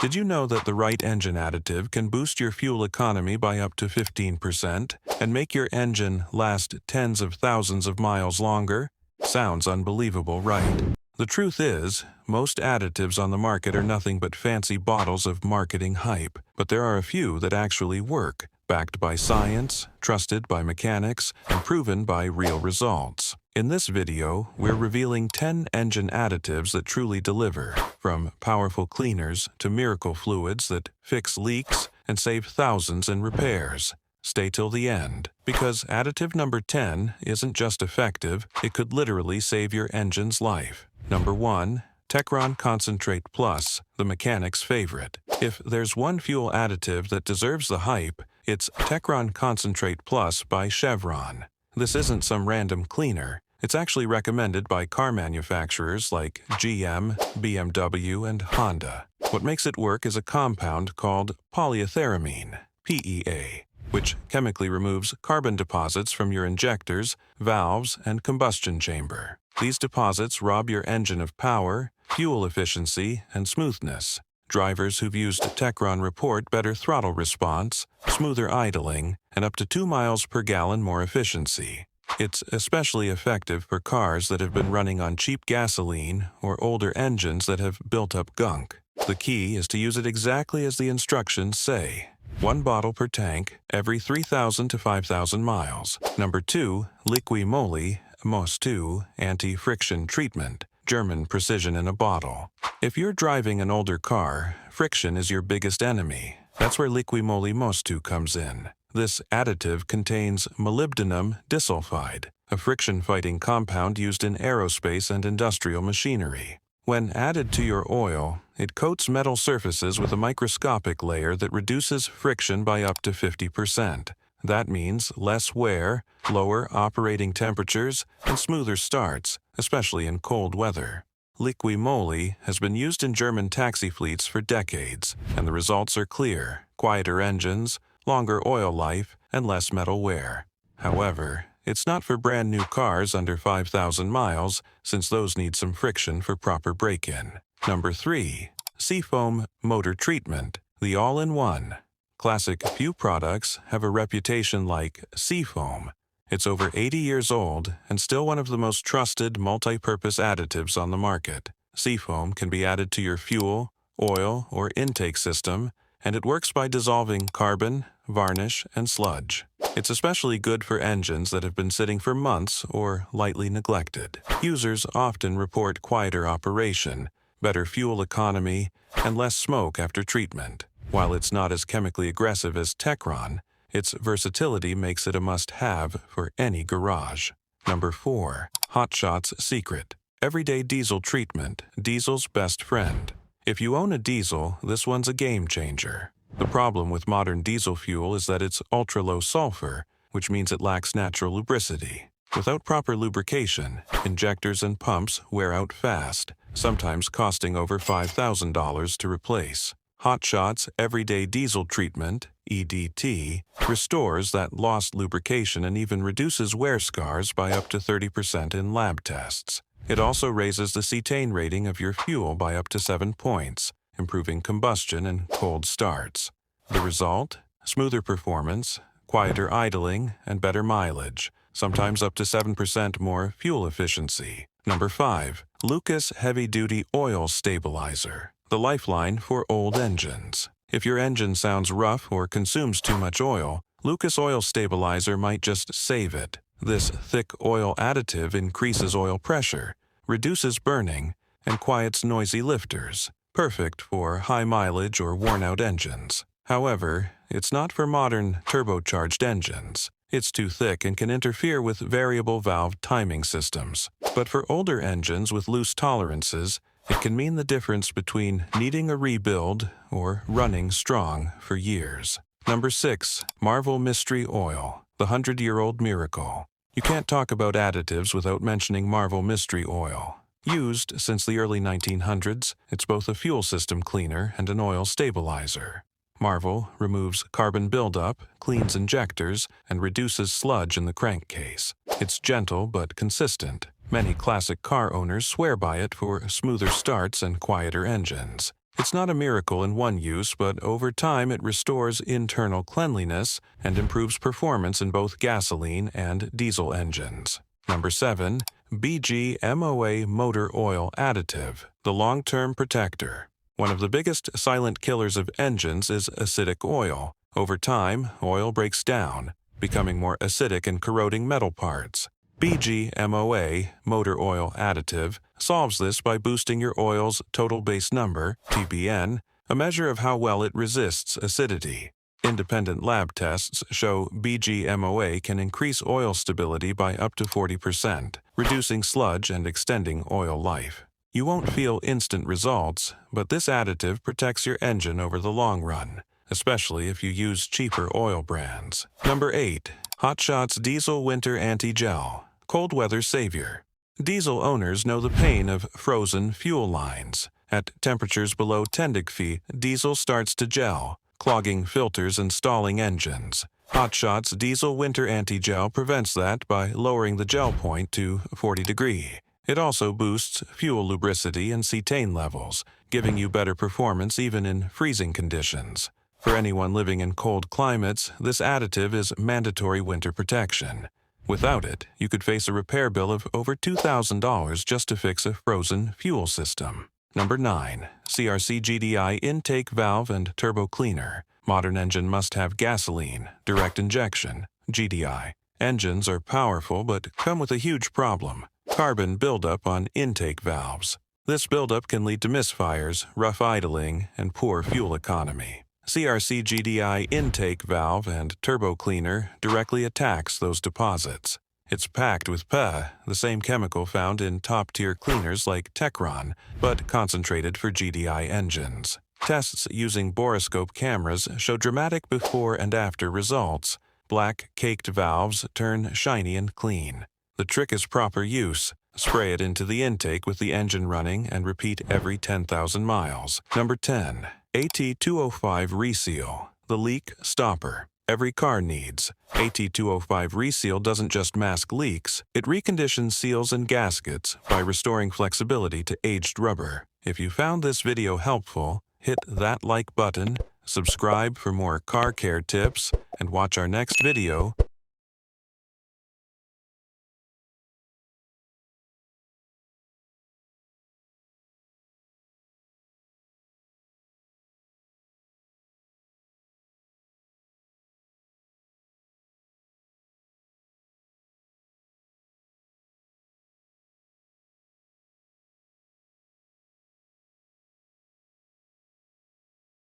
Did you know that the right engine additive can boost your fuel economy by up to 15% and make your engine last tens of thousands of miles longer? Sounds unbelievable, right? The truth is, most additives on the market are nothing but fancy bottles of marketing hype, but there are a few that actually work, backed by science, trusted by mechanics, and proven by real results. In this video, we're revealing 10 engine additives that truly deliver, from powerful cleaners to miracle fluids that fix leaks and save thousands in repairs. Stay till the end, because additive number 10 isn't just effective, it could literally save your engine's life. Number 1. Techron Concentrate Plus, the mechanic's favorite. If there's one fuel additive that deserves the hype, it's Techron Concentrate Plus by Chevron. This isn't some random cleaner. It's actually recommended by car manufacturers like GM, BMW, and Honda. What makes it work is a compound called polyethyramine, PEA, which chemically removes carbon deposits from your injectors, valves, and combustion chamber. These deposits rob your engine of power, fuel efficiency, and smoothness. Drivers who've used Techron report better throttle response, smoother idling, and up to 2 miles per gallon more efficiency. It's especially effective for cars that have been running on cheap gasoline or older engines that have built up gunk. The key is to use it exactly as the instructions say. 1 bottle per tank, every 3,000 to 5,000 miles. Number 2, Liqui Moly, MOS2, Anti-Friction Treatment. German precision in a bottle. If you're driving an older car, friction is your biggest enemy. That's where Liqui Moly MOS2 comes in. This additive contains molybdenum disulfide, a friction-fighting compound used in aerospace and industrial machinery. When added to your oil, it coats metal surfaces with a microscopic layer that reduces friction by up to 50%. That means less wear, lower operating temperatures, and smoother starts, especially in cold weather. Liqui Moly has been used in German taxi fleets for decades, and the results are clear: quieter engines, longer oil life, and less metal wear. However, it's not for brand new cars under 5,000 miles, since those need some friction for proper break-in. Number 3. Seafoam Motor Treatment, the all-in-one. Classic few products have a reputation like Seafoam. It's over 80 years old and still one of the most trusted multi-purpose additives on the market. Seafoam can be added to your fuel, oil, or intake system, and it works by dissolving carbon, varnish, and sludge. It's especially good for engines that have been sitting for months or lightly neglected. Users often report quieter operation, better fuel economy, and less smoke after treatment. While it's not as chemically aggressive as Techron, its versatility makes it a must-have for any garage. Number 4. Hot Shot's Secret. Everyday diesel treatment, diesel's best friend. If you own a diesel, this one's a game changer. The problem with modern diesel fuel is that it's ultra-low sulfur, which means it lacks natural lubricity. Without proper lubrication, injectors and pumps wear out fast, sometimes costing over $5,000 to replace. Hot Shot's Everyday Diesel Treatment, EDT, restores that lost lubrication and even reduces wear scars by up to 30% in lab tests. It also raises the cetane rating of your fuel by up to 7 points, improving combustion and cold starts. The result? Smoother performance, quieter idling, and better mileage, sometimes up to 7% more fuel efficiency. Number 5. Lucas Heavy Duty Oil Stabilizer, the lifeline for old engines. If your engine sounds rough or consumes too much oil, Lucas Oil Stabilizer might just save it. This thick oil additive increases oil pressure, reduces burning, and quiets noisy lifters, perfect for high mileage or worn-out engines. However, it's not for modern turbocharged engines. It's too thick and can interfere with variable valve timing systems. But for older engines with loose tolerances, it can mean the difference between needing a rebuild or running strong for years. Number 6. Marvel Mystery Oil, the 100-year-old miracle. You can't talk about additives without mentioning Marvel Mystery Oil. Used since the early 1900s, it's both a fuel system cleaner and an oil stabilizer. Marvel removes carbon buildup, cleans injectors, and reduces sludge in the crankcase. It's gentle but consistent. Many classic car owners swear by it for smoother starts and quieter engines. It's not a miracle in one use, but over time it restores internal cleanliness and improves performance in both gasoline and diesel engines. Number 7. BG-MOA Motor Oil Additive, the long-term protector. One of the biggest silent killers of engines is acidic oil. Over time, oil breaks down, becoming more acidic and corroding metal parts. BG-MOA Motor Oil Additive solves this by boosting your oil's total base number, TBN, a measure of how well it resists acidity. Independent lab tests show BG-MOA can increase oil stability by up to 40%, reducing sludge and extending oil life. You won't feel instant results, but this additive protects your engine over the long run, especially if you use cheaper oil brands. Number 8. Hot Shots Diesel Winter Anti-Gel, Cold Weather Savior. Diesel owners know the pain of frozen fuel lines. At temperatures below 10 degrees, diesel starts to gel, clogging filters and stalling engines. Hot Shots Diesel Winter Anti-Gel prevents that by lowering the gel point to 40 degrees. It also boosts fuel lubricity and cetane levels, giving you better performance even in freezing conditions. For anyone living in cold climates, this additive is mandatory winter protection. Without it, you could face a repair bill of over $2,000 just to fix a frozen fuel system. Number 9. CRC GDI Intake Valve and Turbo Cleaner. Modern engine must have gasoline, direct injection, GDI. Engines are powerful but come with a huge problem: carbon buildup on intake valves. This buildup can lead to misfires, rough idling, and poor fuel economy. CRC GDI Intake Valve and Turbo Cleaner directly attacks those deposits. It's packed with PE, the same chemical found in top-tier cleaners like Techron, but concentrated for GDI engines. Tests using borescope cameras show dramatic before and after results. Black, caked valves turn shiny and clean. The trick is proper use. Spray it into the intake with the engine running and repeat every 10,000 miles. Number 10. AT205 Reseal, the leak stopper. Every car needs. AT205 Reseal doesn't just mask leaks, it reconditions seals and gaskets by restoring flexibility to aged rubber. If you found this video helpful, hit that like button, subscribe for more car care tips, and watch our next video